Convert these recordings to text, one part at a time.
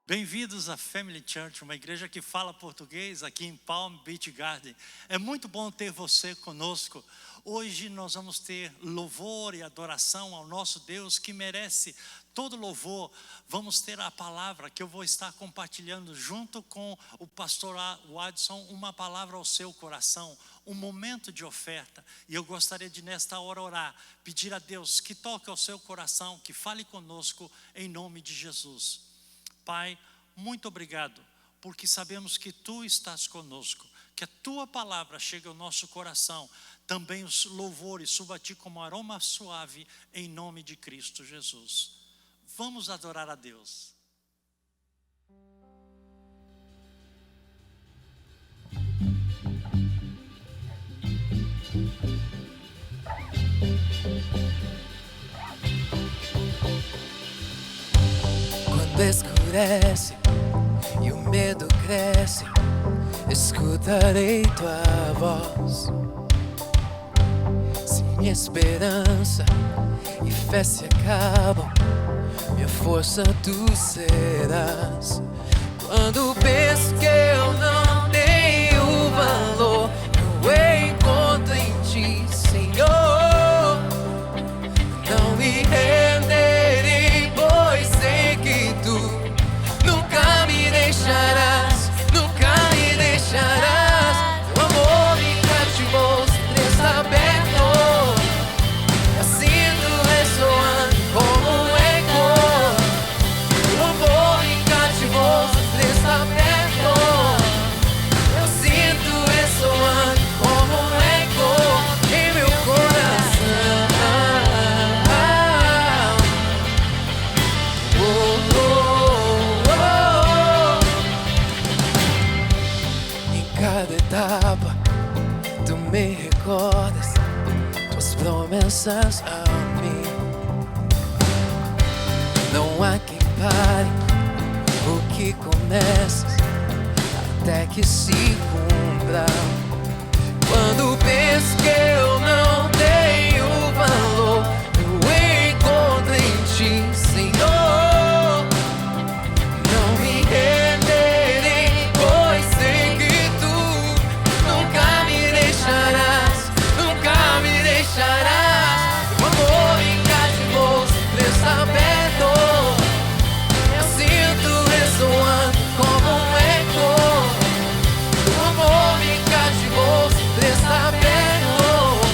Bem-vindos à Family Church, uma igreja que fala português aqui em Palm Beach Garden. É muito bom ter você conosco. Hoje nós vamos ter louvor e adoração ao nosso Deus que merece todo louvor. Vamos ter a palavra que eu vou estar compartilhando junto com o pastor Watson, uma palavra ao seu coração, um momento de oferta. E eu gostaria de nesta hora orar, pedir a Deus que toque ao seu coração, que fale conosco em nome de Jesus. Pai, muito obrigado, porque sabemos que Tu estás conosco, que a Tua palavra chega ao nosso coração, também os louvores suba a Ti como aroma suave, em nome de Cristo Jesus. Vamos adorar a Deus. Quando escurece e o medo cresce, escutarei tua voz. Se minha esperança e fé se acabam, minha força tu serás. Quando penso que eu não tenho valor, eu encontro em ti, Senhor. Não me renderei, pois sei que tu nunca me deixarás, nunca me deixarás. Teu amor me cativou, está aberto. Eu sinto ressoando como um eco. Teu amor me cativou, está aberto. Eu sinto ressoando como um eco em meu coração. Em cada etapa tu me recordas tuas promessas a mim. Não há quem pare o que começas até que se cumpra. Quando penso que eu não tenho valor, eu encontro em ti, Senhor. Não me renderei, pois sei que tu nunca me deixarás, nunca me deixarás. O amor me cativou, sempre está aberto. Eu sinto ressoando como um eco. O amor me cativou, sempre está aberto.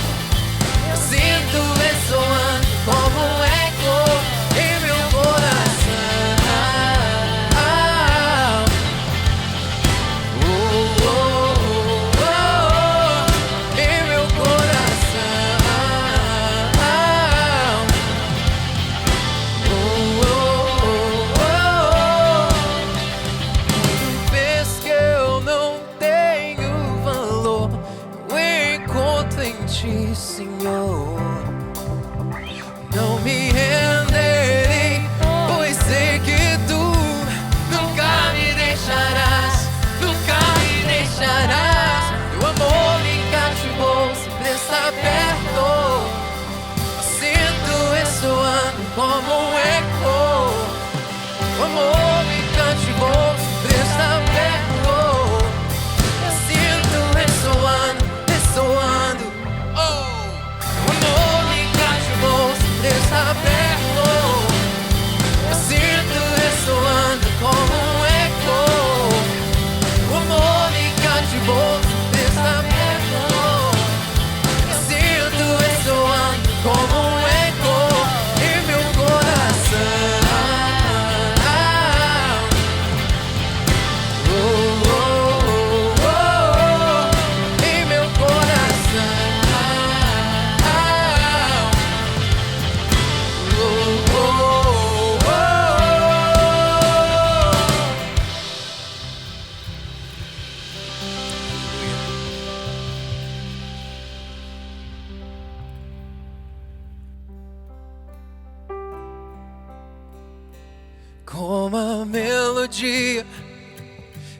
dia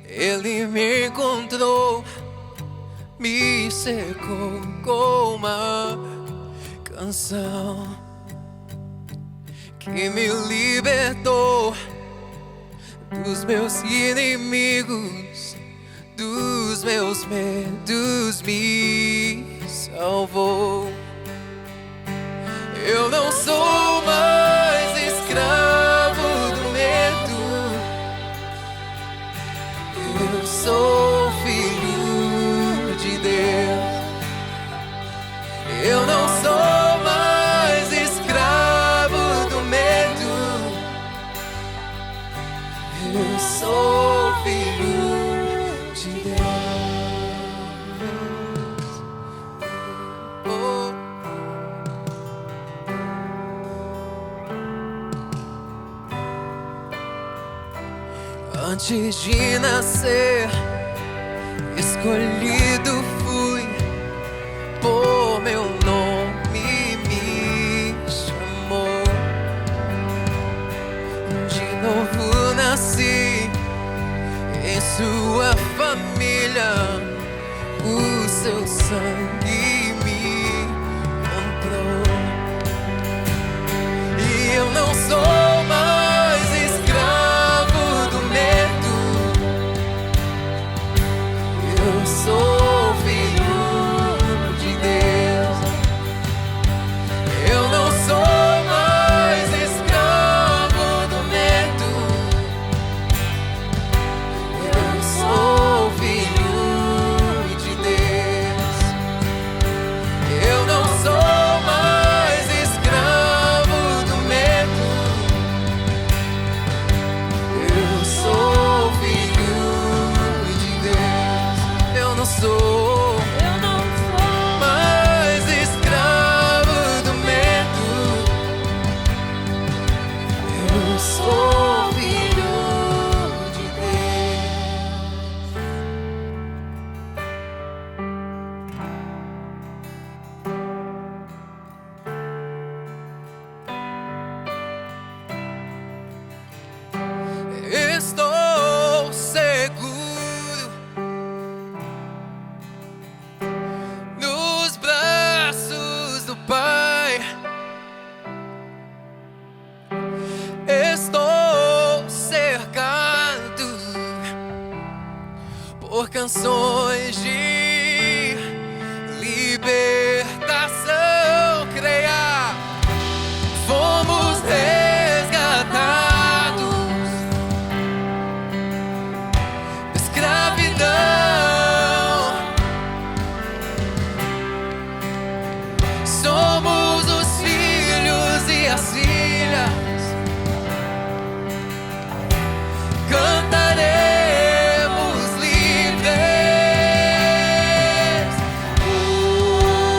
Ele me encontrou, me cercou com uma canção que me libertou dos meus inimigos, dos meus medos, me salvou. Eu não sou mais escravo do medo, eu sou filho de Deus. Eu não sou mais escravo do medo, eu sou filho de Deus. Oh. Antes de nascer, escolhido fui, por meu nome me chamou. De novo nasci em sua família, o seu sangue me comprou. E eu não sou mais escravo do medo, eu sou filho de Deus. Eu não sou mais escravo do medo, eu sou filho de Deus. Eu não sou mais escravo do medo, eu sou filho de Deus. Eu não sou mais escravo do medo, eu sou filho de Deus. Estou seguro nos braços do Pai. Estou cercado por canções de libertação. Creia, fomos resgatados da escravidão. Somos os filhos e as filhas, cantaremos livres. Oh,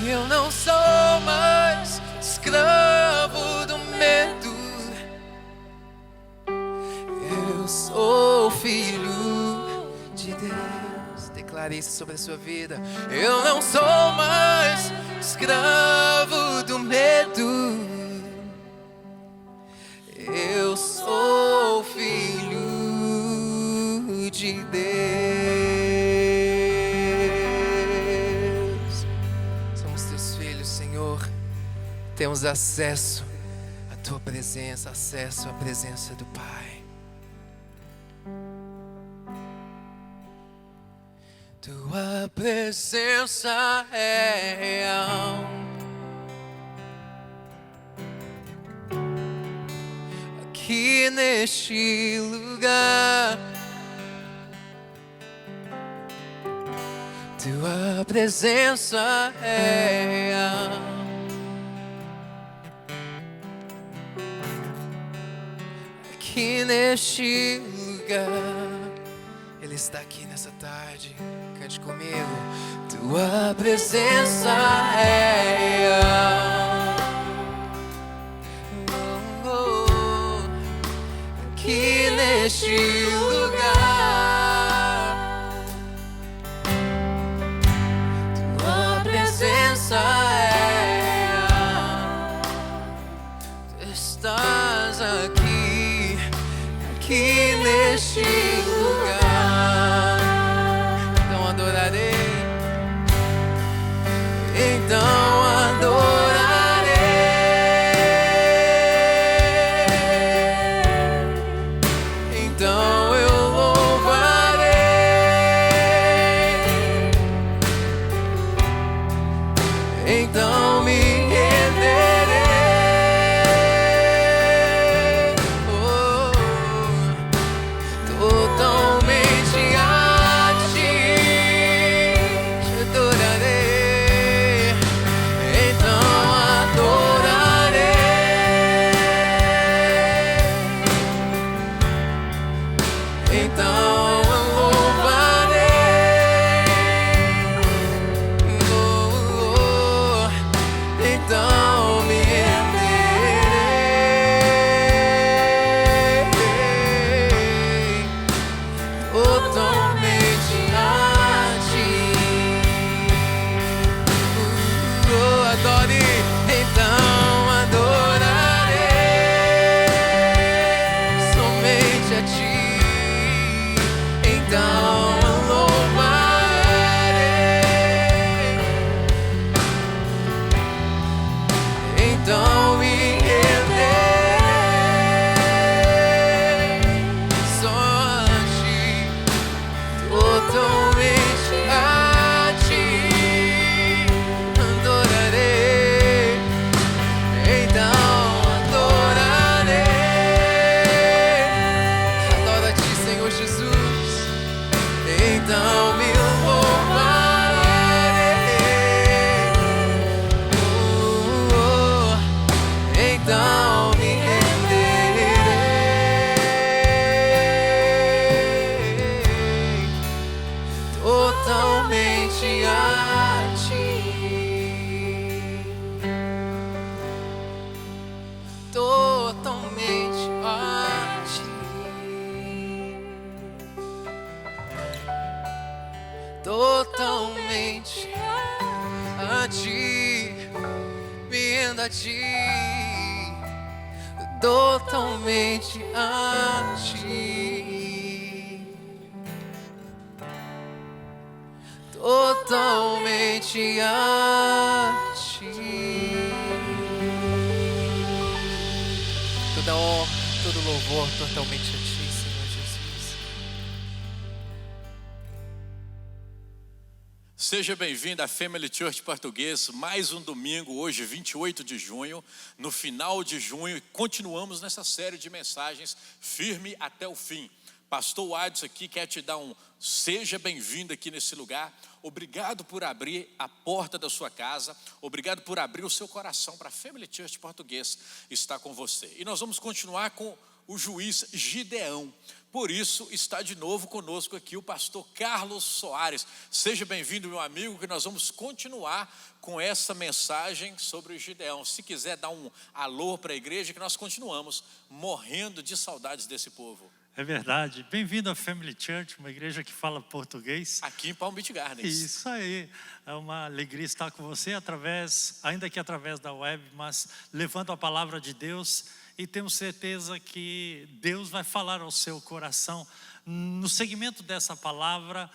Eu não sou mais escravo do medo. Eu sou filho de Deus. Declare isso sobre a sua vida. Eu não sou mais escravo do medo. Eu sou filho de Deus. Somos teus filhos, Senhor. Temos acesso à tua presença, acesso à presença do Pai. Tua presença é real. Aqui neste lugar, tua presença é real. Aqui neste lugar, Ele está aqui nessa tarde. Cante comigo. Tua presença é real. Oh, oh. Aqui neste lugar, tua presença é real. Tu estás aqui, aqui neste lugar. Então adorarei. Então adorarei. Então eu louvarei. Então me renderei. Oh, totalmente a ti te adorarei. Então adorarei. Então eu louvarei. Oh, oh, então me renderei totalmente a ti. Adore. Então adorarei somente a ti. Então eu louvarei. Então me renderei só a ti, totalmente a ti. Adorarei. Então adorarei. Adoro a ti, Senhor Jesus. Então me louvarei. Oh, oh. Então me renderei totalmente a ti. Totalmente a ti. Totalmente a ti. Me rendo a ti. Totalmente a ti. Totalmente a ti. Toda honra, todo louvor, totalmente a ti, Senhor Jesus. Seja bem-vindo à Family Church Português, mais um domingo, hoje 28 de junho, no final de junho, e continuamos nessa série de mensagens, firme até o fim. Pastor Adson aqui quer te dar um seja bem-vindo aqui nesse lugar. Obrigado por abrir a porta da sua casa, obrigado por abrir o seu coração para a Family Church Português estar com você. E nós vamos continuar com o juiz Gideão. Por isso está de novo conosco aqui o pastor Carlos Soares. Seja bem-vindo, meu amigo, que nós vamos continuar com essa mensagem sobre o Gideão. Se quiser dar um alô para a igreja, que nós continuamos morrendo de saudades desse povo. É verdade. Bem-vindo à Family Church, uma igreja que fala português. Aqui em Palm Beach Gardens. Isso aí. É uma alegria estar com você ainda que através da web, mas levando a palavra de Deus. E temos certeza que Deus vai falar ao seu coração no segmento dessa palavra,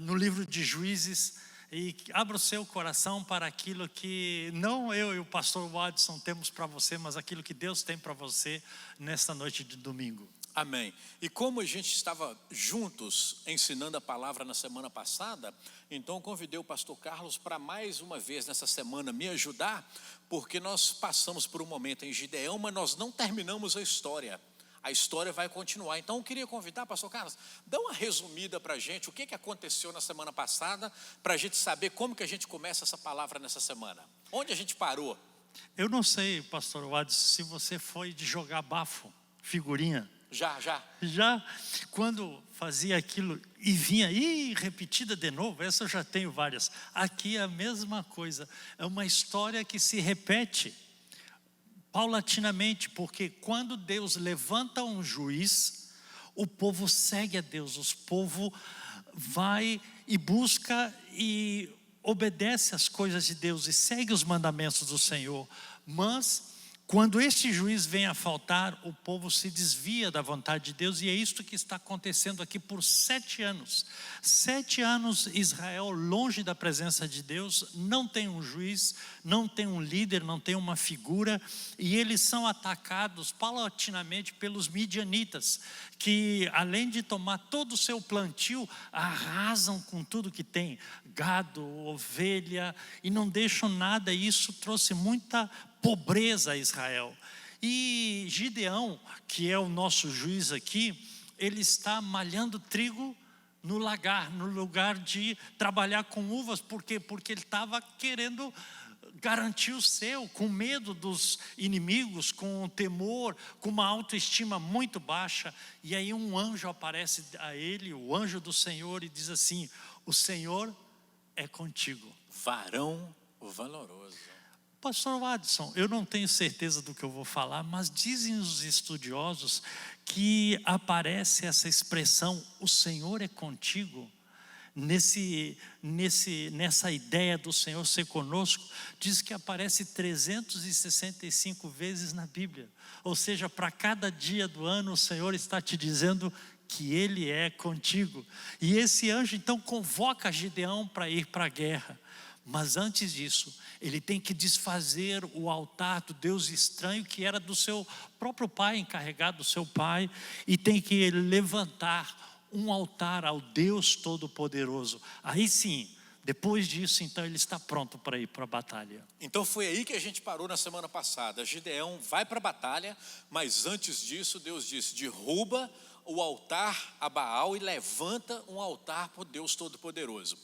no livro de Juízes. E abra o seu coração para aquilo que não eu e o pastor Watson temos para você, mas aquilo que Deus tem para você nesta noite de domingo. Amém. E como a gente estava juntos ensinando a palavra na semana passada, então convidei o pastor Carlos para mais uma vez nessa semana me ajudar, porque nós passamos por um momento em Gideão, mas nós não terminamos a história. A história vai continuar. Então eu queria convidar, pastor Carlos, dá uma resumida para a gente, o que aconteceu na semana passada, para a gente saber como que a gente começa essa palavra nessa semana. Onde a gente parou? Eu não sei, pastor Watson, se você foi de jogar bafo, figurinha. Já, quando fazia aquilo e vinha repetida de novo, essa eu já tenho várias. Aqui é a mesma coisa, é uma história que se repete paulatinamente, porque quando Deus levanta um juiz, o povo segue a Deus, o povo vai e busca e obedece às coisas de Deus e segue os mandamentos do Senhor, mas quando este juiz vem a faltar, o povo se desvia da vontade de Deus, e é isto que está acontecendo aqui por 7 anos. 7 anos Israel longe da presença de Deus, não tem um juiz, não tem um líder, não tem uma figura, e eles são atacados paulatinamente pelos midianitas, que além de tomar todo o seu plantio, arrasam com tudo que tem, gado, ovelha, e não deixam nada. E isso trouxe muita pobreza a Israel. E Gideão, que é o nosso juiz aqui, ele está malhando trigo no lagar, no lugar de trabalhar com uvas. Por quê? Porque ele estava querendo garantir o seu, com medo dos inimigos, com temor, com uma autoestima muito baixa. E aí um anjo aparece a ele, o anjo do Senhor, e diz assim: o Senhor é contigo. Varão valoroso. Pastor Watson, eu não tenho certeza do que eu vou falar, mas dizem os estudiosos que aparece essa expressão, o Senhor é contigo, nessa ideia do Senhor ser conosco, diz que aparece 365 vezes na Bíblia. Ou seja, para cada dia do ano o Senhor está te dizendo que Ele é contigo. E esse anjo então convoca Gideão para ir para a guerra. Mas antes disso, ele tem que desfazer o altar do Deus estranho, que era do seu próprio pai, encarregado do seu pai, e tem que levantar um altar ao Deus Todo-Poderoso. Aí sim, depois disso, então ele está pronto para ir para a batalha. Então foi aí que a gente parou na semana passada. Gideão vai para a batalha, mas antes disso Deus disse: derruba o altar a Baal e levanta um altar para o Deus Todo-Poderoso.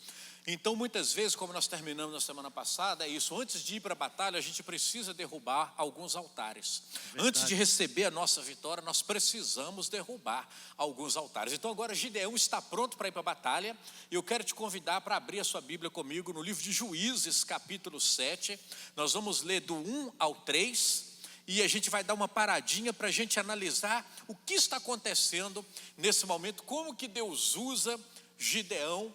Então muitas vezes, como nós terminamos na semana passada, é isso: antes de ir para a batalha, a gente precisa derrubar alguns altares. Verdade. Antes de receber a nossa vitória, nós precisamos derrubar alguns altares. Então agora Gideão está pronto para ir para a batalha, e eu quero te convidar para abrir a sua Bíblia comigo no livro de Juízes, capítulo 7. Nós vamos ler do 1 ao 3, e a gente vai dar uma paradinha para a gente analisar o que está acontecendo nesse momento, como que Deus usa Gideão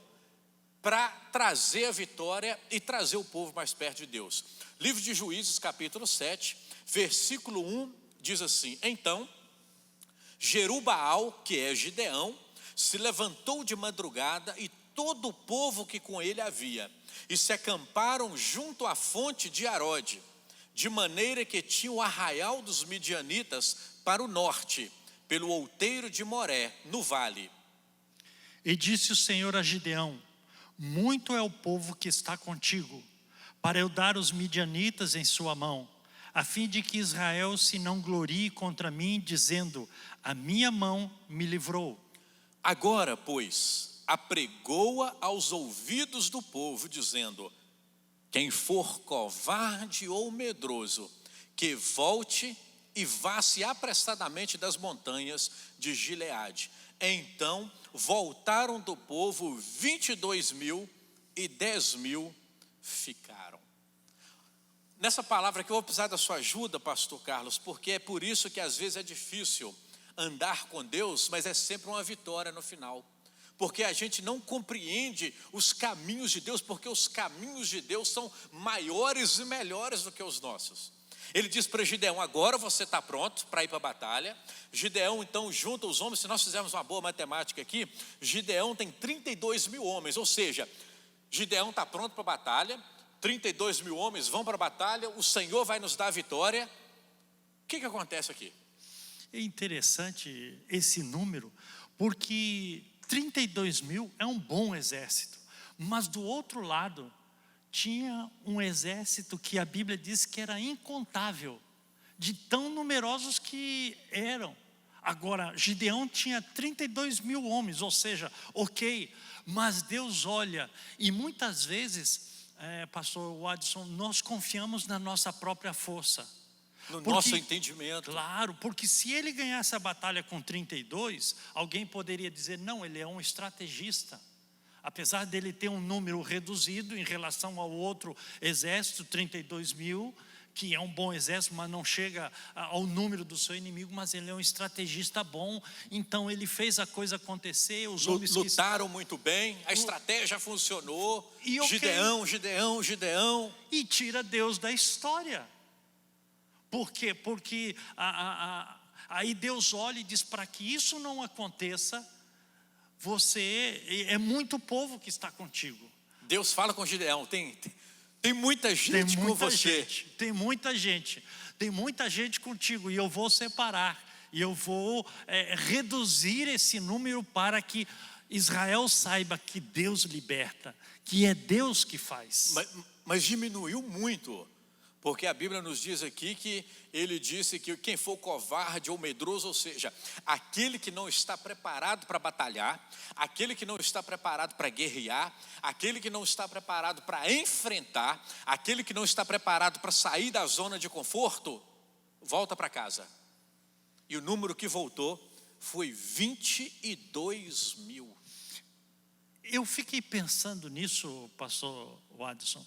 para trazer a vitória e trazer o povo mais perto de Deus. Livro de Juízes, capítulo 7, versículo 1, diz assim: então, Jerubaal, que é Gideão, se levantou de madrugada, e todo o povo que com ele havia, e se acamparam junto à fonte de Arode, de maneira que tinha o arraial dos midianitas para o norte, pelo outeiro de Moré, no vale. E disse o Senhor a Gideão: muito é o povo que está contigo, para eu dar os midianitas em sua mão, a fim de que Israel se não glorie contra mim, dizendo: a minha mão me livrou. Agora, pois, apregoa aos ouvidos do povo, dizendo: quem for covarde ou medroso, que volte e vá-se apressadamente das montanhas de Gileade. Então voltaram do povo 22.000 e 10.000 ficaram. Nessa palavra que eu vou precisar da sua ajuda, pastor Carlos, porque é por isso que às vezes é difícil andar com Deus, mas é sempre uma vitória no final. Porque a gente não compreende os caminhos de Deus, porque os caminhos de Deus são maiores e melhores do que os nossos. Ele diz para Gideão: agora você está pronto para ir para a batalha. Gideão então junta os homens. Se nós fizermos uma boa matemática aqui, Gideão tem 32.000 homens, ou seja, Gideão está pronto para a batalha, 32.000 homens vão para a batalha, o Senhor vai nos dar a vitória. O que acontece aqui? É interessante esse número, porque 32.000 é um bom exército, mas do outro lado tinha um exército que a Bíblia diz que era incontável, de tão numerosos que eram. Agora, Gideão tinha 32.000 homens, ou seja, ok, mas Deus olha, e muitas vezes, pastor Wadson, nós confiamos na nossa própria força. No nosso entendimento. Claro, porque se ele ganhasse a batalha com 32, alguém poderia dizer: não, ele é um estrategista. Apesar dele ter um número reduzido em relação ao outro exército, 32.000, que é um bom exército, mas não chega ao número do seu inimigo, mas ele é um estrategista bom, então ele fez a coisa acontecer. Os homens lutaram muito bem, a estratégia funcionou, e okay. Gideão. E tira Deus da história. Por quê? Porque aí Deus olha e diz: para que isso não aconteça, é muito povo que está contigo. Deus fala com Gideão: tem muita gente com você. Tem muita gente contigo, e eu vou separar, e eu vou reduzir esse número para que Israel saiba que Deus liberta, que é Deus que faz. Mas diminuiu muito. Porque a Bíblia nos diz aqui que ele disse que quem for covarde ou medroso, ou seja, aquele que não está preparado para batalhar, aquele que não está preparado para guerrear, aquele que não está preparado para enfrentar, aquele que não está preparado para sair da zona de conforto, volta para casa. E o número que voltou foi 22.000. Eu fiquei pensando nisso, pastor Wadson.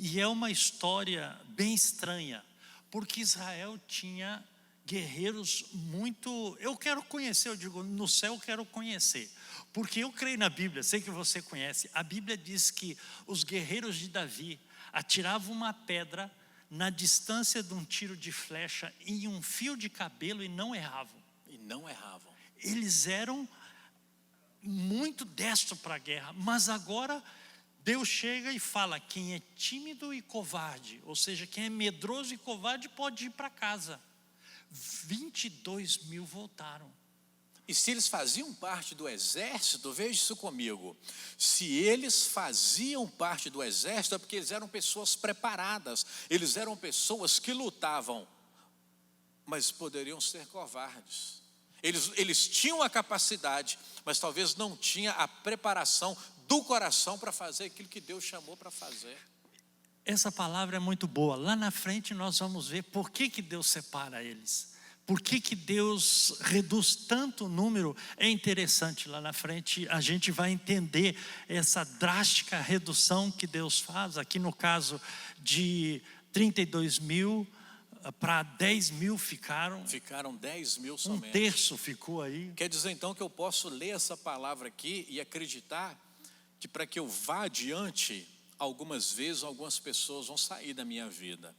E é uma história bem estranha, porque Israel tinha guerreiros muito... Eu quero conhecer, eu digo, no céu eu quero conhecer. Porque eu creio na Bíblia, sei que você conhece. A Bíblia diz que os guerreiros de Davi atiravam uma pedra na distância de um tiro de flecha em um fio de cabelo e não erravam. Eles eram muito destros para a guerra, mas agora... Deus chega e fala: quem é tímido e covarde, ou seja, quem é medroso e covarde, pode ir para casa. 22.000 voltaram. E se eles faziam parte do exército, veja isso comigo, se eles faziam parte do exército, é porque eles eram pessoas preparadas, eles eram pessoas que lutavam, mas poderiam ser covardes. Eles tinham a capacidade, mas talvez não tinham a preparação do coração para fazer aquilo que Deus chamou para fazer. Essa palavra é muito boa. Lá na frente nós vamos ver por que Deus separa eles. Por que Deus reduz tanto o número. É interessante, lá na frente a gente vai entender essa drástica redução que Deus faz. Aqui no caso de 32.000 para 10.000 ficaram. Ficaram 10.000 somente. Um terço ficou aí. Quer dizer então que eu posso ler essa palavra aqui e acreditar que para que eu vá adiante, algumas vezes algumas pessoas vão sair da minha vida.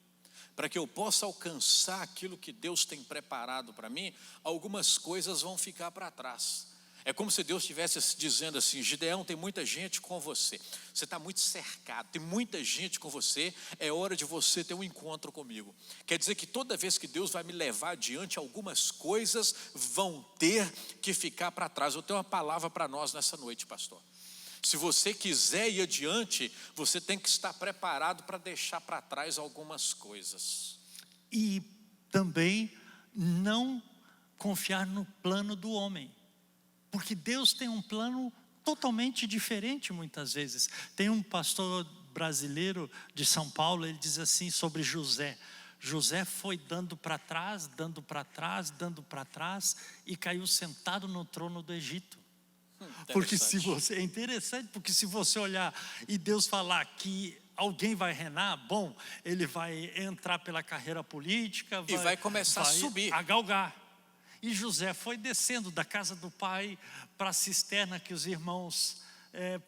Para que eu possa alcançar aquilo que Deus tem preparado para mim, algumas coisas vão ficar para trás. É como se Deus estivesse dizendo assim: Gideão, tem muita gente com você, você está muito cercado, tem muita gente com você, é hora de você ter um encontro comigo. Quer dizer que toda vez que Deus vai me levar adiante, algumas coisas vão ter que ficar para trás. Eu tenho uma palavra para nós nessa noite, pastor. Se você quiser ir adiante, você tem que estar preparado para deixar para trás algumas coisas. E também não confiar no plano do homem. Porque Deus tem um plano totalmente diferente muitas vezes. Tem um pastor brasileiro de São Paulo, ele diz assim sobre José: José foi dando para trás, dando para trás, dando para trás e caiu sentado no trono do Egito. Porque se você, é interessante, porque se você olhar e Deus falar que alguém vai reinar, bom, ele vai entrar pela carreira política e vai começar a subir, a galgar. E José foi descendo da casa do pai para a cisterna que os irmãos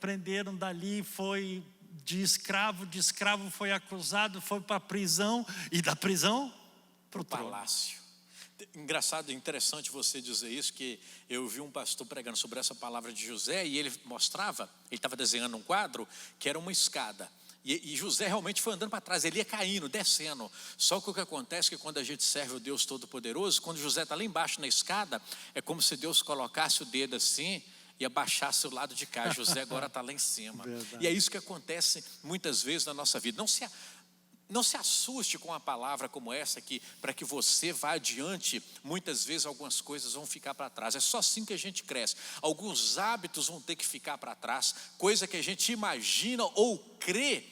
prenderam dali, foi de escravo foi acusado, foi para a prisão e da prisão para o palácio. Engraçado, interessante você dizer isso, que eu vi um pastor pregando sobre essa palavra de José e ele mostrava, ele estava desenhando um quadro que era uma escada. E José realmente foi andando para trás, ele ia caindo, descendo. Só que o que acontece é que quando a gente serve o Deus Todo-Poderoso, quando José está lá embaixo na escada, é como se Deus colocasse o dedo assim e abaixasse o lado de cá. José agora está lá em cima. Verdade. E é isso que acontece muitas vezes na nossa vida. Não se assuste com uma palavra como essa, que para que você vá adiante, muitas vezes algumas coisas vão ficar para trás. É só assim que a gente cresce. Alguns hábitos vão ter que ficar para trás, coisa que a gente imagina ou crê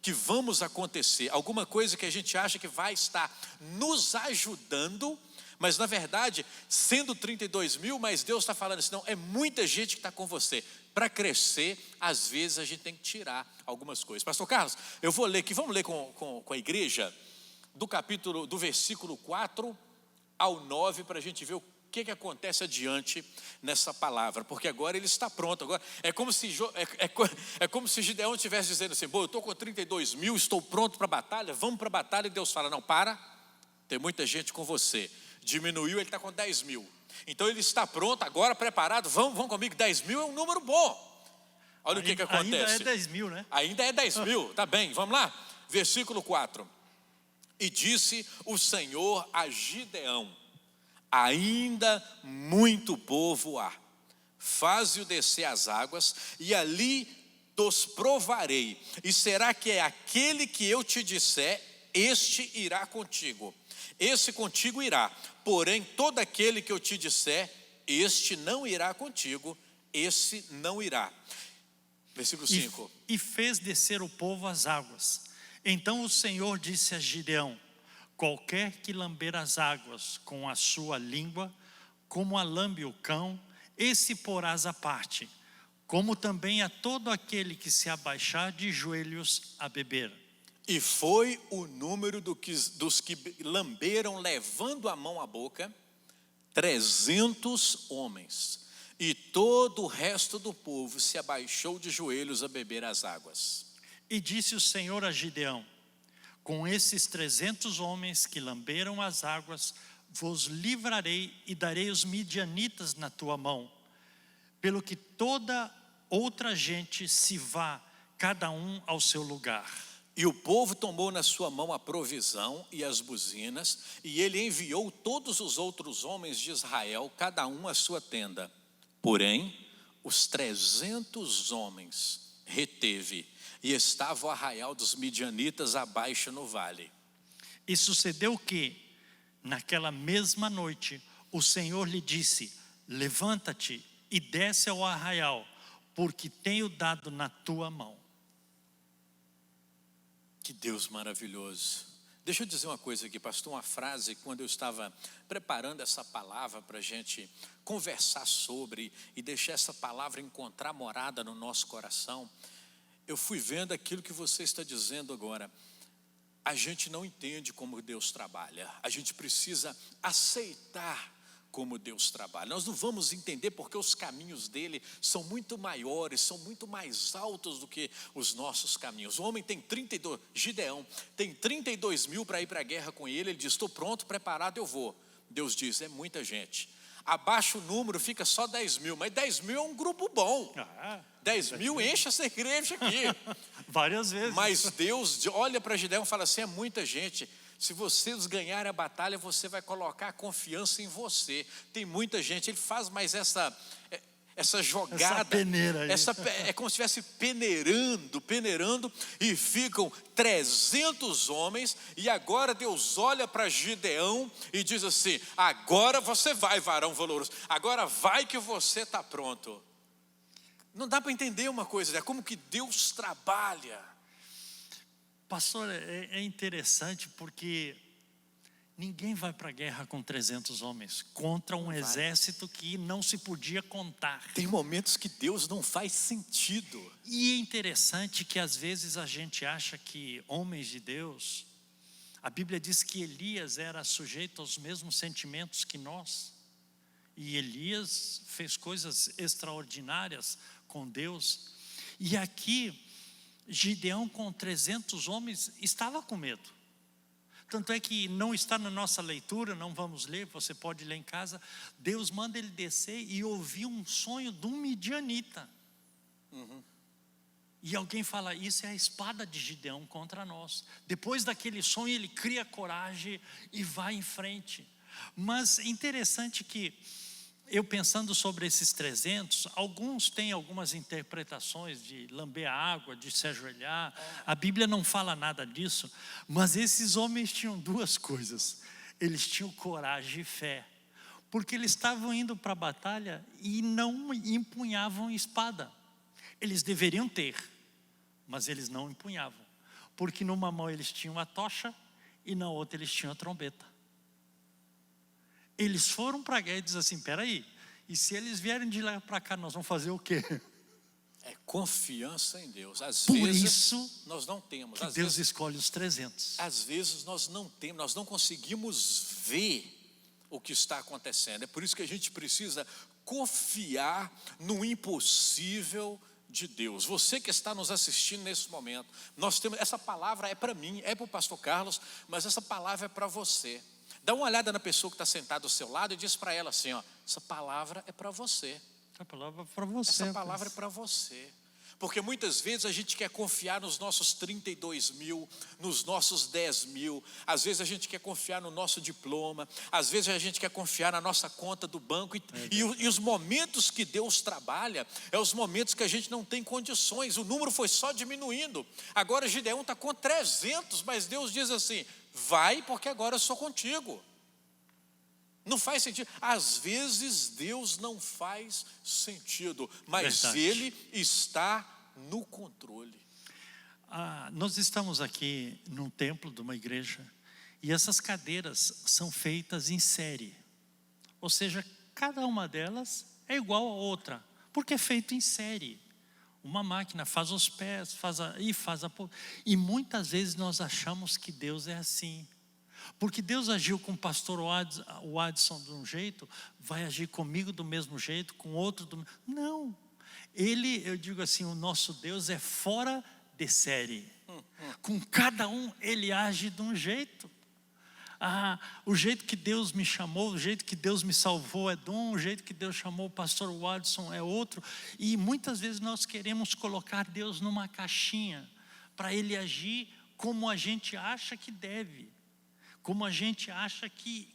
que vamos acontecer, alguma coisa que a gente acha que vai estar nos ajudando, mas na verdade, sendo 32 mil, mas Deus está falando assim, não, é muita gente que está com você. Para crescer, às vezes a gente tem que tirar algumas coisas. Pastor Carlos, eu vou ler aqui, vamos ler com a igreja, do versículo 4 ao 9, para a gente ver o que acontece adiante nessa palavra, porque agora ele está pronto. Agora é como se Gideão estivesse dizendo assim, bom, eu estou com 32 mil, estou pronto para a batalha, vamos para a batalha, e Deus fala, não, para, tem muita gente com você. Diminuiu, ele está com 10 mil. Então ele está pronto, agora preparado, vão comigo, 10 mil é um número bom. Olha o que acontece. Ainda é 10 mil, né? Ainda é 10 mil, tá bem, vamos lá. Versículo 4. E disse o Senhor a Gideão, ainda muito povo há, faze-o descer as águas, e ali tos provarei, e será que é aquele que eu te disser, este irá contigo. Esse contigo irá, porém todo aquele que eu te disser, este não irá contigo, esse não irá. Versículo 5. E fez descer o povo às águas. Então o Senhor disse a Gideão, qualquer que lamber as águas com a sua língua, como a lambe o cão, esse porás à parte, como também a todo aquele que se abaixar de joelhos a beber. E foi o número dos que lamberam, levando a mão à boca, 300 homens. E todo o resto do povo se abaixou de joelhos a beber as águas. E disse o Senhor a Gideão, com esses 300 homens que lamberam as águas, vos livrarei e darei os midianitas na tua mão, pelo que toda outra gente se vá, cada um ao seu lugar. E o povo tomou na sua mão a provisão e as buzinas, e ele enviou todos os outros homens de Israel, cada um à sua tenda. Porém, os 300 homens reteve, e estava o arraial dos midianitas abaixo no vale. E sucedeu que, naquela mesma noite, o Senhor lhe disse, levanta-te e desce ao arraial, porque tenho dado na tua mão. Que Deus maravilhoso. Deixa eu dizer uma coisa aqui, pastor, uma frase, quando eu estava preparando essa palavra para a gente conversar sobre e deixar essa palavra encontrar morada no nosso coração, eu fui vendo aquilo que você está dizendo agora. A gente não entende como Deus trabalha, a gente precisa aceitar como Deus trabalha. Nós não vamos entender porque os caminhos dele são muito maiores, são muito mais altos do que os nossos caminhos. O homem tem 32, Gideão tem 32 mil para ir para a guerra com ele diz, estou pronto, preparado, eu vou. Deus diz, é muita gente. Abaixa o número, fica só 10 mil, mas 10 mil é um grupo bom. 10 mil enche essa igreja aqui. Várias vezes. Mas Deus olha para Gideão e fala assim, é muita gente. Se vocês ganharem a batalha, você vai colocar a confiança em você. Tem muita gente, ele faz mais essa jogada. Essa peneira aí. É como se estivesse peneirando, e ficam 300 homens, e agora Deus olha para Gideão e diz assim, agora você vai, varão valoroso, agora vai que você está pronto. Não dá para entender uma coisa, é como que Deus trabalha. Pastor, é interessante porque Ninguém vai para a guerra com 300 homens contra um exército que não se podia contar. Tem momentos que Deus não faz sentido. E é interessante que às vezes a gente acha que homens de Deus, a Bíblia diz que Elias era sujeito aos mesmos sentimentos que nós. E Elias fez coisas extraordinárias com Deus. E aqui, Gideão com 300 homens estava com medo. Tanto é que não está na nossa leitura, não vamos ler, você pode ler em casa. Deus manda ele descer e ouvir um sonho de um midianita. E alguém fala, isso é a espada de Gideão contra nós. Depois daquele sonho ele cria coragem e vai em frente. Mas interessante que, eu pensando sobre esses 300, alguns têm algumas interpretações de lamber a água, de se ajoelhar. A Bíblia não fala nada disso, mas esses homens tinham duas coisas. Eles tinham coragem e fé, porque eles estavam indo para a batalha e não empunhavam espada. Eles deveriam ter, mas eles não empunhavam, porque numa mão eles tinham a tocha e na outra eles tinham a trombeta. Eles foram para a guerra e dizem assim, peraí, e se eles vierem de lá para cá, nós vamos fazer o quê? É confiança em Deus. Às Por vezes isso nós não temos. que Deus escolhe os 300. Às vezes nós não temos, nós não conseguimos ver o que está acontecendo. É por isso que a gente precisa confiar no impossível de Deus. Você que está nos assistindo nesse momento, nós temos, essa palavra é para mim, é para o pastor Carlos, mas essa palavra é para você. Dá uma olhada na pessoa que está sentada ao seu lado e diz para ela assim, ó, essa palavra é para você. Essa palavra é para você. Essa palavra é para você. Porque muitas vezes a gente quer confiar nos nossos 32 mil, nos nossos 10 mil. Às vezes a gente quer confiar no nosso diploma. Às vezes a gente quer confiar na nossa conta do banco. E os momentos que Deus trabalha, é os momentos que a gente não tem condições. O número foi só diminuindo. Agora Gideão está com 300, mas Deus diz assim, vai porque agora eu sou contigo. Não faz sentido. Às vezes Deus não faz sentido, mas Verdade. Ele está no controle. Nós estamos aqui num templo de uma igreja e essas cadeiras são feitas em série. Ou seja, cada uma delas é igual a outra, porque é feito em série. Uma máquina faz os pés, faz e muitas vezes nós achamos que Deus é assim. Porque Deus agiu com o pastor Adson de um jeito, vai agir comigo do mesmo jeito, com outro do mesmo. Não, eu digo assim, o nosso Deus é fora de série. Com cada um ele age de um jeito. O jeito que Deus me chamou, o jeito que Deus me salvou é de um, o jeito que Deus chamou o pastor Watson é outro. E muitas vezes nós queremos colocar Deus numa caixinha, para Ele agir como a gente acha que deve. Como a gente acha que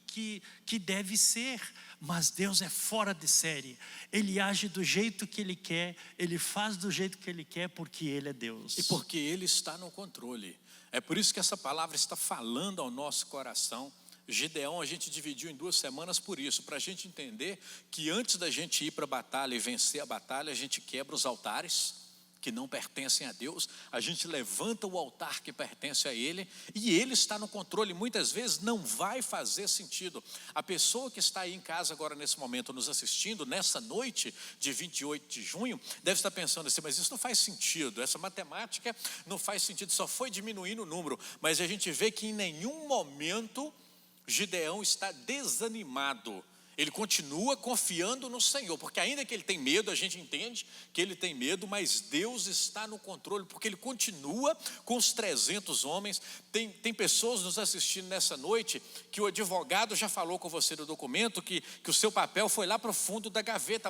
deve ser, mas Deus é fora de série. Ele age do jeito que Ele quer, Ele faz do jeito que Ele quer, porque Ele é Deus. E porque Ele está no controle. É por isso que essa palavra está falando ao nosso coração. Gideão a gente dividiu em 2 semanas por isso, para a gente entender que antes da gente ir para a batalha e vencer a batalha, a gente quebra os altares que não pertencem a Deus, a gente levanta o altar que pertence a Ele, e Ele está no controle. Muitas vezes não vai fazer sentido. A pessoa que está aí em casa agora nesse momento nos assistindo, nessa noite de 28 de junho, deve estar pensando assim, mas isso não faz sentido, essa matemática não faz sentido, só foi diminuindo o número. Mas a gente vê que em nenhum momento Gideão está desanimado. Ele continua confiando no Senhor, porque ainda que ele tem medo, a gente entende que ele tem medo, mas Deus está no controle, porque ele continua com os 300 homens. Tem pessoas nos assistindo nessa noite, que o advogado já falou com você no documento, que o seu papel foi lá para o fundo da gaveta,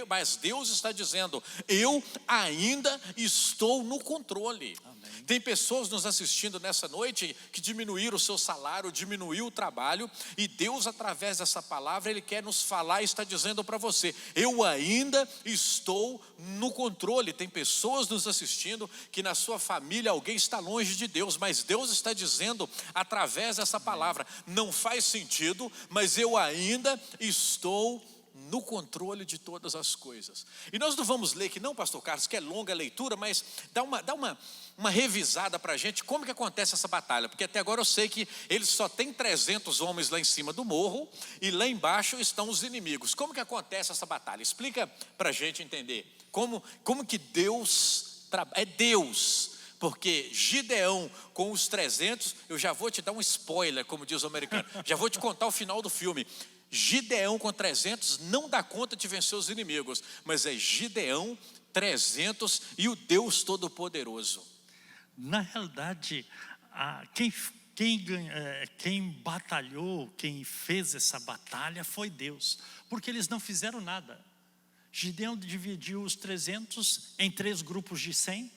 mas Deus está dizendo, eu ainda estou no controle. Amém. Tem pessoas nos assistindo nessa noite, que diminuíram o seu salário, diminuiu o trabalho, e Deus através dessa palavra, Ele quer nos falar e está dizendo para você, eu ainda estou no controle. Tem pessoas nos assistindo que na sua família alguém está longe de Deus, mas Deus está dizendo através dessa palavra, não faz sentido, mas eu ainda estou no controle de todas as coisas. E nós não vamos ler aqui não, pastor Carlos, que é longa a leitura, mas dá uma revisada para a gente como que acontece essa batalha, porque até agora eu sei que eles só tem 300 homens lá em cima do morro, e lá embaixo estão os inimigos. Como que acontece essa batalha? Explica para a gente entender, como que Deus, é Deus, porque Gideão com os 300, eu já vou te dar um spoiler, como diz o americano, já vou te contar o final do filme. Gideão com 300 não dá conta de vencer os inimigos, mas é Gideão, 300 e o Deus Todo-Poderoso. Na realidade, quem batalhou, quem fez essa batalha foi Deus, porque eles não fizeram nada. Gideão dividiu os 300 em 3 grupos de 100,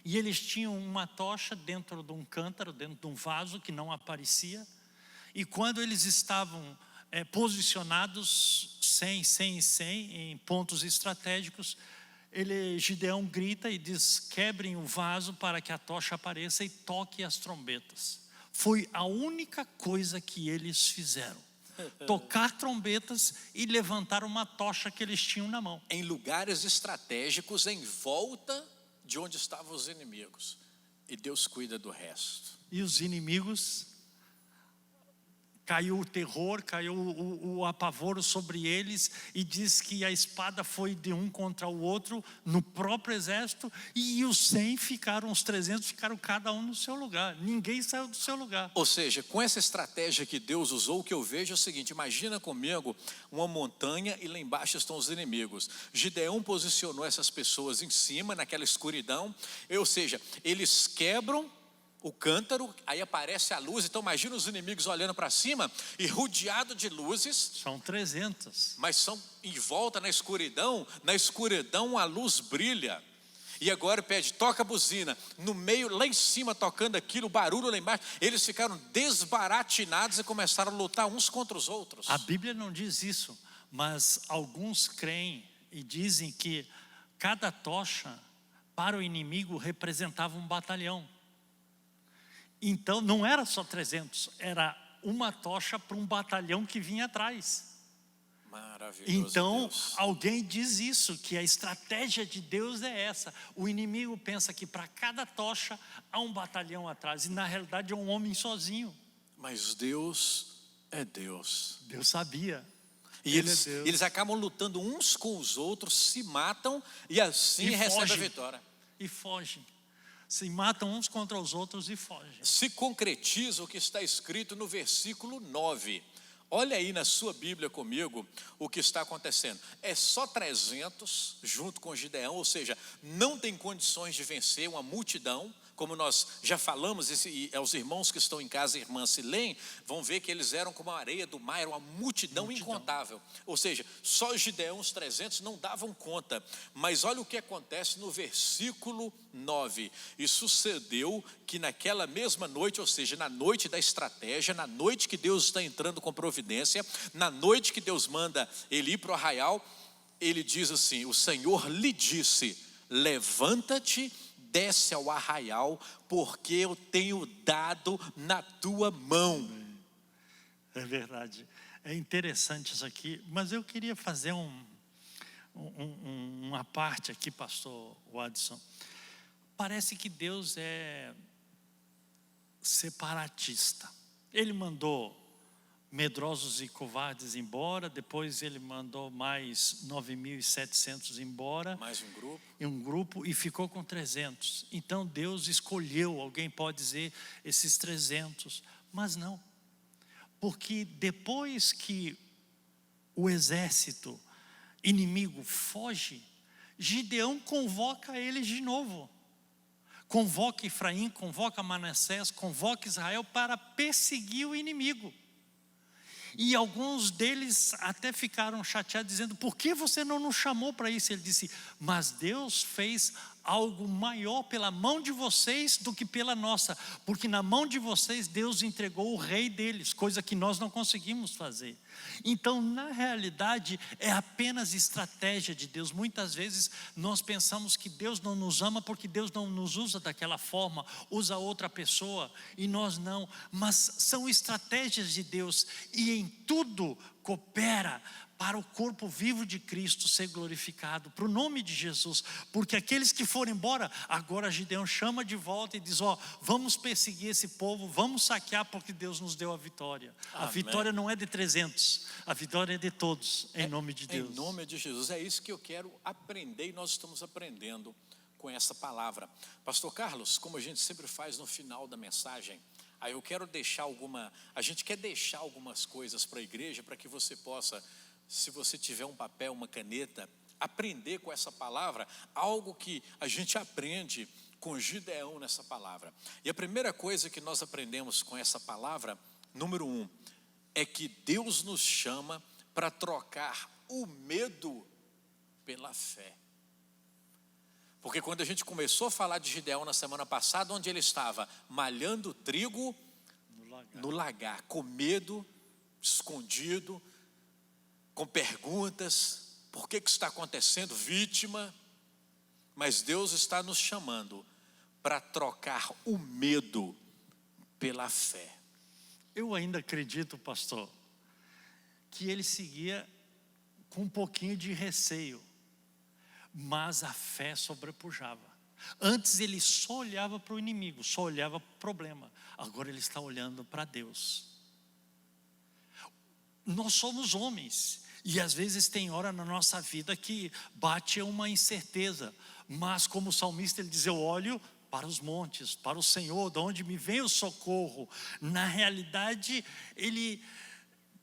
e eles tinham uma tocha dentro de um cântaro, dentro de um vaso que não aparecia. E quando eles estavam posicionados 100 em pontos estratégicos, Gideão grita e diz: quebrem o vaso para que a tocha apareça e toque as trombetas. Foi a única coisa que eles fizeram: tocar trombetas e levantar uma tocha que eles tinham na mão. Em lugares estratégicos, em volta de onde estavam os inimigos. E Deus cuida do resto. E os inimigos, caiu o terror, caiu o apavoro sobre eles, e diz que a espada foi de um contra o outro no próprio exército, e os 100 ficaram, os 300 ficaram cada um no seu lugar, ninguém saiu do seu lugar. Ou seja, com essa estratégia que Deus usou, o que eu vejo é o seguinte: imagina comigo uma montanha e lá embaixo estão os inimigos. Gideão posicionou essas pessoas em cima, naquela escuridão, ou seja, eles quebram o cântaro, aí aparece a luz. Então imagina os inimigos olhando para cima e rodeado de luzes. São 300. Mas são em volta na escuridão a luz brilha. E agora pede, toca a buzina. No meio, lá em cima tocando aquilo, o barulho lá embaixo. Eles ficaram desbaratinados e começaram a lutar uns contra os outros. A Bíblia não diz isso, mas alguns creem e dizem que cada tocha para o inimigo representava um batalhão. Então não era só 300, era uma tocha para um batalhão que vinha atrás. Maravilhoso. Então Deus. Alguém diz isso, que a estratégia de Deus é essa. O inimigo pensa que para cada tocha há um batalhão atrás, e na realidade é um homem sozinho. Mas Deus é Deus. Deus sabia. E eles acabam lutando uns com os outros, se matam e assim recebem a vitória. E fogem. Se matam uns contra os outros e fogem. Se concretiza o que está escrito no versículo 9. Olha aí na sua Bíblia comigo o que está acontecendo. É só 300 junto com Gideão, ou seja, não tem condições de vencer uma multidão. Como nós já falamos, e aos irmãos que estão em casa, irmãs, se leem, vão ver que eles eram como a areia do mar, era uma multidão incontável. Ou seja, só Gideão, os 300, não davam conta. Mas olha o que acontece no versículo 9. E sucedeu que naquela mesma noite, ou seja, na noite da estratégia, na noite que Deus está entrando com providência, na noite que Deus manda ele ir para o arraial, ele diz assim: o Senhor lhe disse, levanta-te, desce ao arraial, porque eu tenho dado na tua mão. É verdade. É interessante isso aqui, mas eu queria fazer uma parte aqui, pastor Watson. Parece que Deus é separatista. Ele mandou medrosos e covardes embora, depois ele mandou mais 9.700 embora. Mais um grupo. Um grupo, e ficou com 300. Então Deus escolheu, alguém pode dizer, esses 300, mas não. Porque depois que o exército inimigo foge, Gideão convoca eles de novo. Convoca Efraim, convoca Manassés, convoca Israel para perseguir o inimigo. E alguns deles até ficaram chateados, dizendo: por que você não nos chamou para isso? Ele disse: mas Deus fez algo maior pela mão de vocês do que pela nossa, porque na mão de vocês Deus entregou o rei deles, coisa que nós não conseguimos fazer. Então, na realidade, é apenas estratégia de Deus. Muitas vezes nós pensamos que Deus não nos ama porque Deus não nos usa daquela forma, usa outra pessoa e nós não, mas são estratégias de Deus. E em tudo, coopera para o corpo vivo de Cristo ser glorificado, para o nome de Jesus, porque aqueles que foram embora, agora Gideão chama de volta e diz: vamos perseguir esse povo, vamos saquear, porque Deus nos deu a vitória. A Amém. vitória não é de 300, a vitória é de todos, em nome de Deus. Em nome de Jesus, é isso que eu quero aprender, e nós estamos aprendendo com essa palavra. Pastor Carlos, como a gente sempre faz no final da mensagem, aí eu quero deixar a gente quer deixar algumas coisas para a igreja, para que você possa, se você tiver um papel, uma caneta, aprender com essa palavra, algo que a gente aprende com Gideão nessa palavra. E a primeira coisa que nós aprendemos com essa palavra, número 1, é que Deus nos chama para trocar o medo pela fé. Porque quando a gente começou a falar de Gideão na semana passada, onde ele estava? Malhando trigo no lagar, com medo, escondido, com perguntas: por que está acontecendo? Vítima. Mas Deus está nos chamando para trocar o medo pela fé. Eu ainda acredito, pastor, que ele seguia com um pouquinho de receio, mas a fé sobrepujava. Antes ele só olhava para o inimigo, só olhava para o problema. Agora ele está olhando para Deus. Nós somos homens, e às vezes tem hora na nossa vida que bate uma incerteza, mas como o salmista ele diz: eu olho para os montes, para o Senhor, de onde me vem o socorro. Na realidade,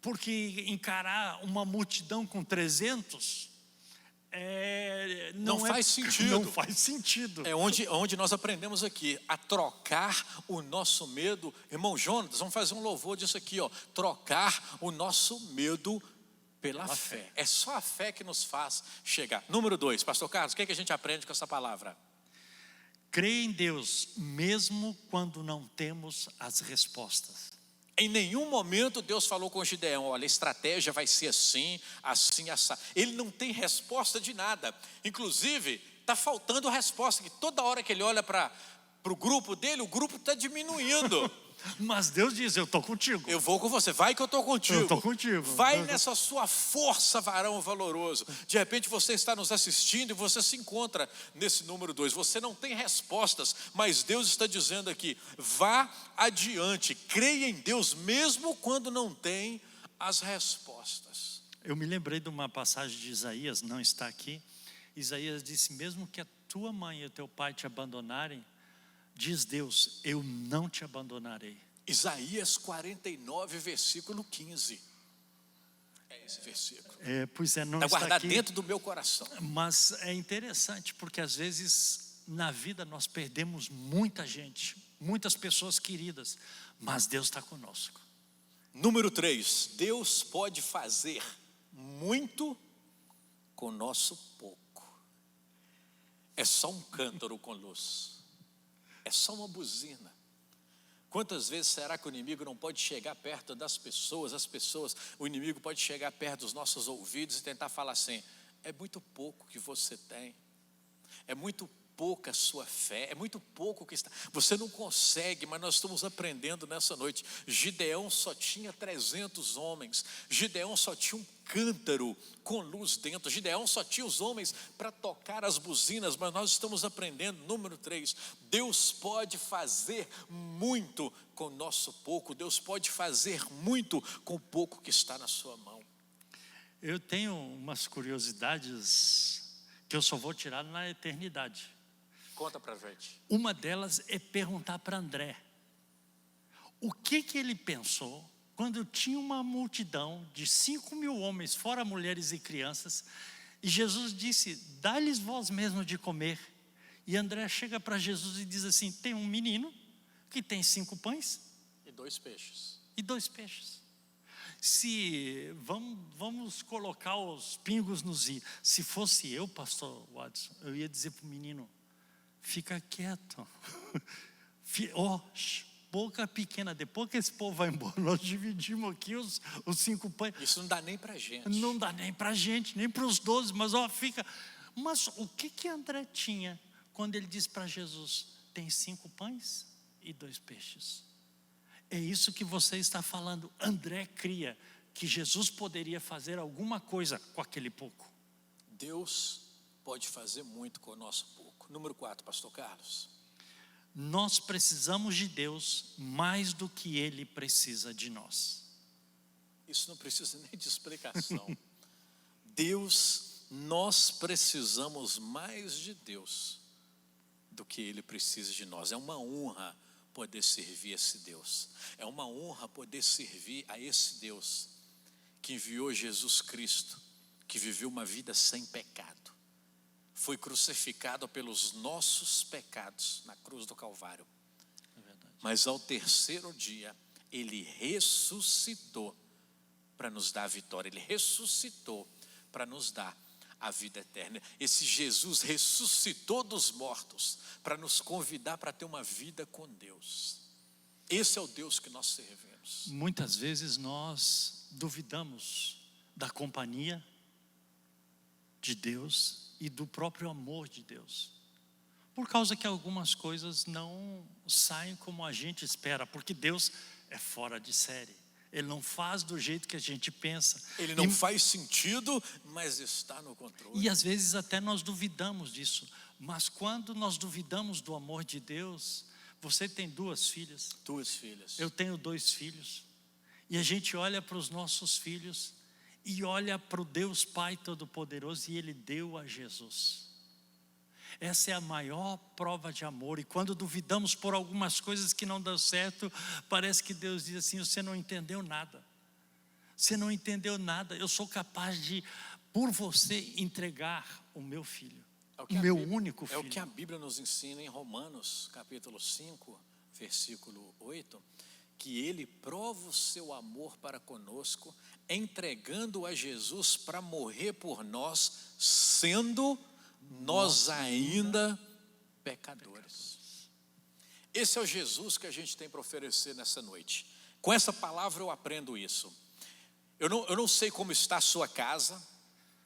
porque encarar uma multidão com 300 não faz sentido. Não faz sentido. É onde nós aprendemos aqui a trocar o nosso medo. Irmão Jonas, vamos fazer um louvor disso aqui, trocar o nosso medo pela fé. É só a fé que nos faz chegar. Número 2, pastor Carlos, o que a gente aprende com essa palavra? Creia em Deus, mesmo quando não temos as respostas. Em nenhum momento Deus falou com Gideão: olha, a estratégia vai ser assim, assim, assim. Ele não tem resposta de nada. Inclusive, está faltando resposta, que toda hora que ele olha para o grupo dele, o grupo está diminuindo. Mas Deus diz: eu estou contigo. Eu vou com você, vai que eu estou contigo. Eu estou contigo. Vai nessa sua força, varão valoroso. De repente você está nos assistindo e você se encontra nesse número 2. Você não tem respostas, mas Deus está dizendo aqui: vá adiante, creia em Deus mesmo quando não tem as respostas. Eu me lembrei de uma passagem de Isaías, não está aqui. Isaías disse: mesmo que a tua mãe e o teu pai te abandonarem, diz Deus, eu não te abandonarei. Isaías 49, versículo 15. É esse versículo. Pois é, não está está guardado aqui, dentro do meu coração. Mas é interessante, porque às vezes na vida nós perdemos muita gente, muitas pessoas queridas, mas Deus está conosco. Número 3, Deus pode fazer muito com nosso pouco. É só um cântaro com luz. É só uma buzina. Quantas vezes será que o inimigo não pode chegar perto das pessoas? O inimigo pode chegar perto dos nossos ouvidos e tentar falar assim: é muito pouco que você tem, é muito pouca a sua fé, é muito pouco que está. Você não consegue, mas nós estamos aprendendo nessa noite. Gideão só tinha 300 homens, Gideão só tinha um cântaro com luz dentro, Gideão só tinha os homens para tocar as buzinas, mas nós estamos aprendendo, número 3, Deus pode fazer muito com o nosso pouco, Deus pode fazer muito com o pouco que está na sua mão. Eu tenho umas curiosidades que eu só vou tirar na eternidade. Conta pra gente. Uma delas é perguntar para André: o que ele pensou quando tinha uma multidão de 5.000 homens, fora mulheres e crianças, e Jesus disse: dá-lhes vós mesmo de comer. E André chega para Jesus e diz assim: tem um menino que tem 5 pães e 2 peixes. Se vamos colocar os pingos nos i. Se fosse eu, pastor Watson, eu ia dizer para o menino: fica quieto. Boca pequena, depois que esse povo vai embora, nós dividimos aqui os 5 pães. Isso não dá nem para gente. Não dá nem para gente, nem para os 12, mas fica. Mas o que André tinha quando ele disse para Jesus: tem 5 pães e 2 peixes? É isso que você está falando. André cria que Jesus poderia fazer alguma coisa com aquele pouco. Deus pode fazer muito com o nosso pouco. Número 4, pastor Carlos. Nós precisamos de Deus mais do que Ele precisa de nós. Isso não precisa nem de explicação. Nós precisamos mais de Deus do que Ele precisa de nós. É uma honra poder servir esse Deus. É uma honra poder servir a esse Deus que enviou Jesus Cristo, que viveu uma vida sem pecado, foi crucificado pelos nossos pecados na cruz do Calvário. Mas ao terceiro dia, Ele ressuscitou para nos dar a vitória. Ele ressuscitou para nos dar a vida eterna. Esse Jesus ressuscitou dos mortos para nos convidar para ter uma vida com Deus. Esse é o Deus que nós servimos. Muitas vezes nós duvidamos da companhia de Deus e do próprio amor de Deus, por causa que algumas coisas não saem como a gente espera, porque Deus é fora de série. Ele não faz do jeito que a gente pensa. Ele não faz sentido, mas está no controle. E às vezes até nós duvidamos disso. Mas quando nós duvidamos do amor de Deus, você tem 2 filhas. 2 filhas. Eu tenho 2 filhos. E a gente olha para os nossos filhos e olha para o Deus Pai Todo-Poderoso, e Ele deu a Jesus. Essa é a maior prova de amor. E quando duvidamos por algumas coisas que não dão certo, parece que Deus diz assim: você não entendeu nada. Você não entendeu nada. Eu sou capaz de, por você, entregar o meu filho, o meu único filho. É o que a Bíblia nos ensina em Romanos, capítulo 5, versículo 8, que Ele prova o seu amor para conosco, entregando a Jesus para morrer por nós, sendo nós ainda pecadores. Esse é o Jesus que a gente tem para oferecer nessa noite. Com essa palavra eu aprendo isso. Eu não sei como está a sua casa,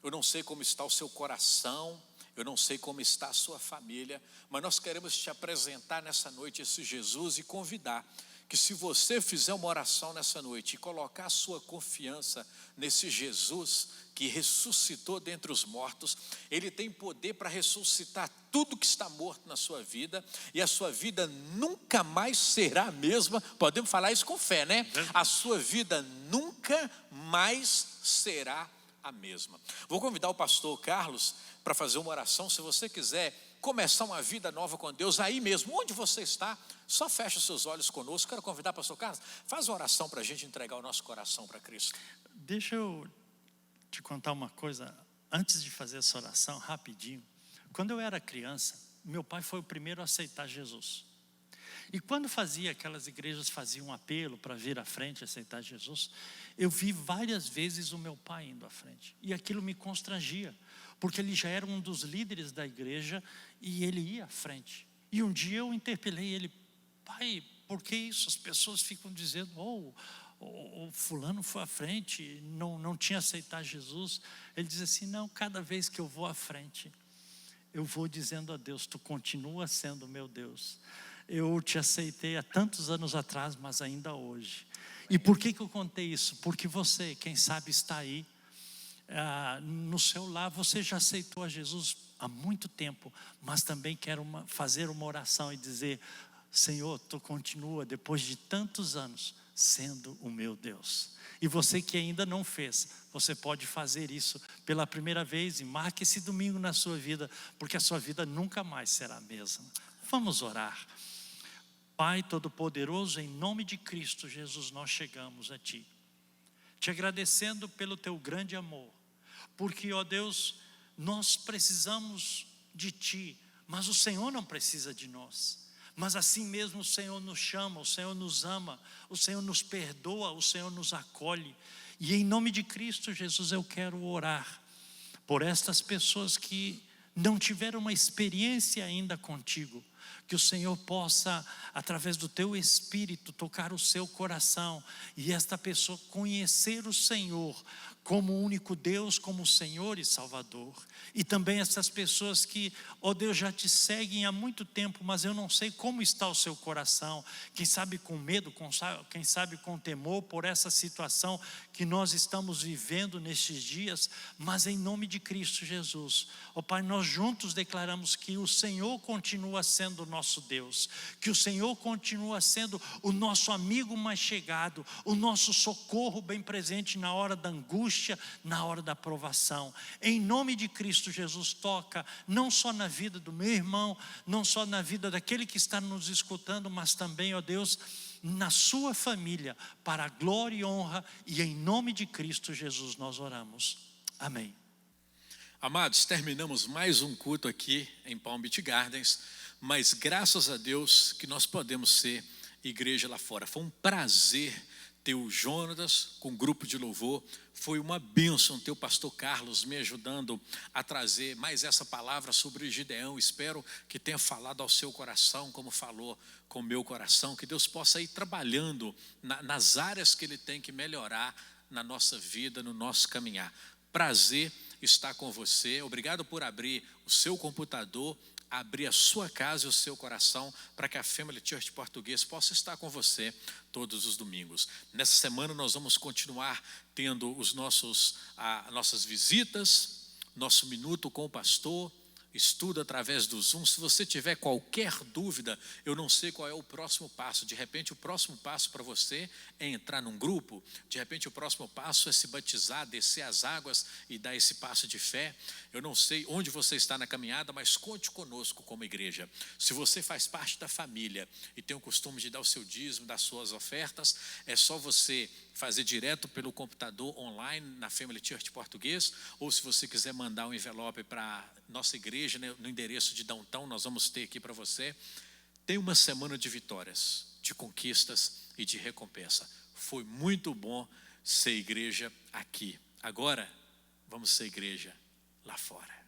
eu não sei como está o seu coração, eu não sei como está a sua família, mas nós queremos te apresentar nessa noite esse Jesus e convidar que, se você fizer uma oração nessa noite e colocar a sua confiança nesse Jesus que ressuscitou dentre os mortos, Ele tem poder para ressuscitar tudo que está morto na sua vida, e a sua vida nunca mais será a mesma. Podemos falar isso com fé, né? A sua vida nunca mais será a mesma. Vou convidar o pastor Carlos para fazer uma oração. Se você quiser começar uma vida nova com Deus, aí mesmo, onde você está, só fecha os seus olhos conosco. Quero convidar o pastor Carlos, faz uma oração para a gente entregar o nosso coração para Cristo. Deixa eu te contar uma coisa, antes de fazer essa oração, rapidinho. Quando eu era criança, meu pai foi o primeiro a aceitar Jesus. E quando aquelas igrejas faziam um apelo para vir à frente e aceitar Jesus, eu vi várias vezes o meu pai indo à frente. E aquilo me constrangia, porque ele já era um dos líderes da igreja e ele ia à frente. E um dia eu interpelei ele: pai, por que isso? As pessoas ficam dizendo, o fulano foi à frente, não tinha aceitado Jesus. Ele diz assim: não, cada vez que eu vou à frente, eu vou dizendo a Deus: tu continua sendo meu Deus. Eu te aceitei há tantos anos atrás, mas ainda hoje. E por que eu contei isso? Porque você, quem sabe, está aí, no seu lar, você já aceitou a Jesus há muito tempo, mas também quer fazer uma oração e dizer: Senhor, tu continua, depois de tantos anos, sendo o meu Deus. E você que ainda não fez, você pode fazer isso pela primeira vez, e marque esse domingo na sua vida, porque a sua vida nunca mais será a mesma. Vamos orar. Pai Todo-Poderoso, em nome de Cristo Jesus, nós chegamos a Ti, te agradecendo pelo Teu grande amor, porque, ó Deus, nós precisamos de Ti, mas o Senhor não precisa de nós. Mas assim mesmo o Senhor nos chama, o Senhor nos ama, o Senhor nos perdoa, o Senhor nos acolhe. E em nome de Cristo Jesus, eu quero orar por estas pessoas que não tiveram uma experiência ainda contigo, que o Senhor possa, através do Teu Espírito, tocar o seu coração, e esta pessoa conhecer o Senhor como o único Deus, como Senhor e Salvador. E também essas pessoas que, ó Deus, já te seguem há muito tempo, mas eu não sei como está o seu coração. Quem sabe com medo, quem sabe com temor por essa situação que nós estamos vivendo nestes dias, mas em nome de Cristo Jesus, ó Pai, nós juntos declaramos que o Senhor continua sendo o nosso Deus, que o Senhor continua sendo o nosso amigo mais chegado, o nosso socorro bem presente na hora da angústia, na hora da provação. Em nome de Cristo Jesus, toca não só na vida do meu irmão, não só na vida daquele que está nos escutando, mas também, ó Deus, na sua família, para a glória e honra, e em nome de Cristo Jesus nós oramos. Amém. Amados, terminamos mais um culto aqui em Palm Beach Gardens, mas graças a Deus que nós podemos ser igreja lá fora. Foi um prazer ter o Jonas com o grupo de louvor, foi uma bênção ter o pastor Carlos me ajudando a trazer mais essa palavra sobre Gideão. Espero que tenha falado ao seu coração, como falou com o meu coração, que Deus possa ir trabalhando nas áreas que Ele tem que melhorar na nossa vida, no nosso caminhar. Prazer estar com você, obrigado por abrir o seu computador, abrir a sua casa e o seu coração para que a Family Church Português possa estar com você todos os domingos. Nessa semana nós vamos continuar tendo nossas visitas, nosso minuto com o pastor, estudo através do Zoom. Se você tiver qualquer dúvida, eu não sei qual é o próximo passo. De repente o próximo passo para você é entrar num grupo, de repente o próximo passo é se batizar, descer as águas e dar esse passo de fé. Eu não sei onde você está na caminhada, mas conte conosco como igreja. Se você faz parte da família e tem o costume de dar o seu dízimo, das suas ofertas, é só você fazer direto pelo computador online na Family Church Português, ou se você quiser mandar um envelope para nossa igreja, né, no endereço de downtown, nós vamos ter aqui para você. Tem uma semana de vitórias, de conquistas e de recompensa. Foi muito bom ser igreja aqui. Agora, vamos ser igreja lá fora.